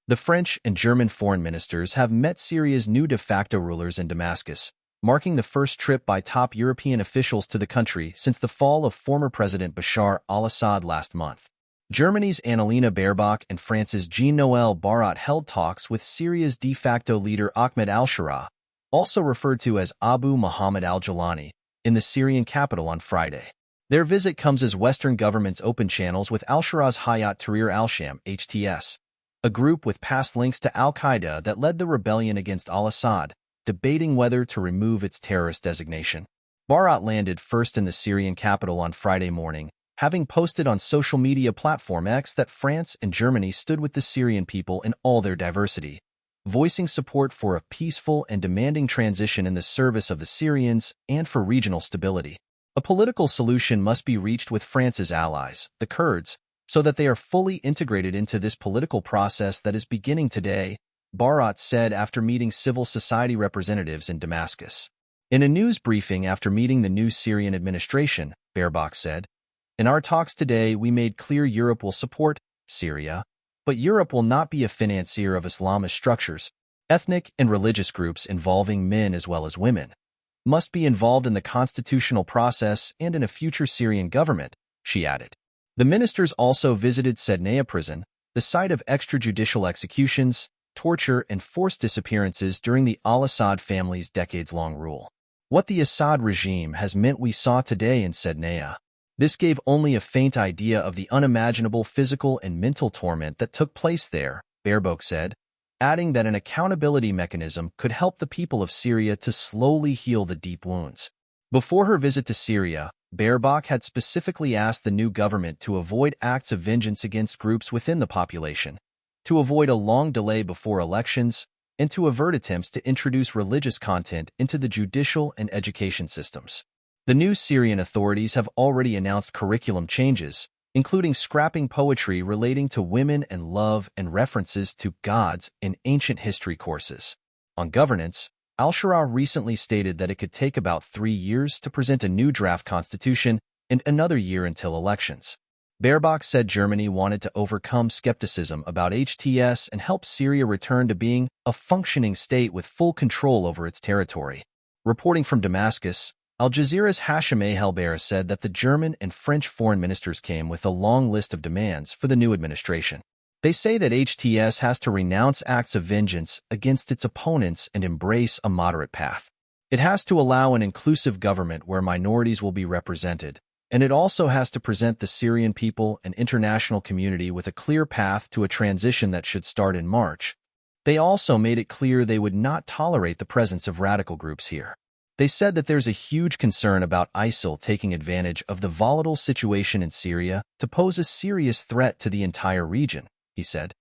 The French and German foreign ministers have met Syria's new de facto rulers in Damascus, marking the first trip by top European officials to the country since the fall of former President Bashar al-Assad last month. Germany's Annalena Baerbock and France's Jean-Noël Barrot held talks with Syria's de facto leader Ahmed al-Shara, also referred to as Abu Muhammad al-Jilani, in the Syrian capital on Friday. Their visit comes as Western governments open channels with al-Shara's Hayat Tahrir al-Sham (HTS), a group with past links to al-Qaeda that led the rebellion against al-Assad, debating whether to remove its terrorist designation. Barrot landed first in the Syrian capital on Friday morning, having posted on social media platform X that France and Germany stood with the Syrian people in all their diversity, voicing support for a peaceful and demanding transition in the service of the Syrians and for regional stability. A political solution must be reached with France's allies, the Kurds, so that they are fully integrated into this political process that is beginning today, Barrot said after meeting civil society representatives in Damascus. In a news briefing after meeting the new Syrian administration, Baerbock said, "In our talks today, we made clear Europe will support Syria, but Europe will not be a financier of Islamist structures. Ethnic and religious groups involving men as well as women must be involved in the constitutional process and in a future Syrian government," she added. The ministers also visited Sednaya prison, the site of extrajudicial executions, torture, and forced disappearances during the al-Assad family's decades-long rule. What the Assad regime has meant we saw today in Sednaya. This gave only a faint idea of the unimaginable physical and mental torment that took place there, Baerbock said, adding that an accountability mechanism could help the people of Syria to slowly heal the deep wounds. Before her visit to Syria, Baerbock had specifically asked the new government to avoid acts of vengeance against groups within the population, to avoid a long delay before elections, and to avert attempts to introduce religious content into the judicial and education systems. The new Syrian authorities have already announced curriculum changes, including scrapping poetry relating to women and love and references to gods in ancient history courses. On governance, al-Shara recently stated that it could take about 3 years to present a new draft constitution and another year until elections. Baerbock said Germany wanted to overcome skepticism about HTS and help Syria return to being a functioning state with full control over its territory. Reporting from Damascus, Al Jazeera's Hashim Helbera said that the German and French foreign ministers came with a long list of demands for the new administration. They say that HTS has to renounce acts of vengeance against its opponents and embrace a moderate path. It has to allow an inclusive government where minorities will be represented, and it also has to present the Syrian people and international community with a clear path to a transition that should start in March. They also made it clear they would not tolerate the presence of radical groups here. They said that there's a huge concern about ISIL taking advantage of the volatile situation in Syria to pose a serious threat to the entire region, he said.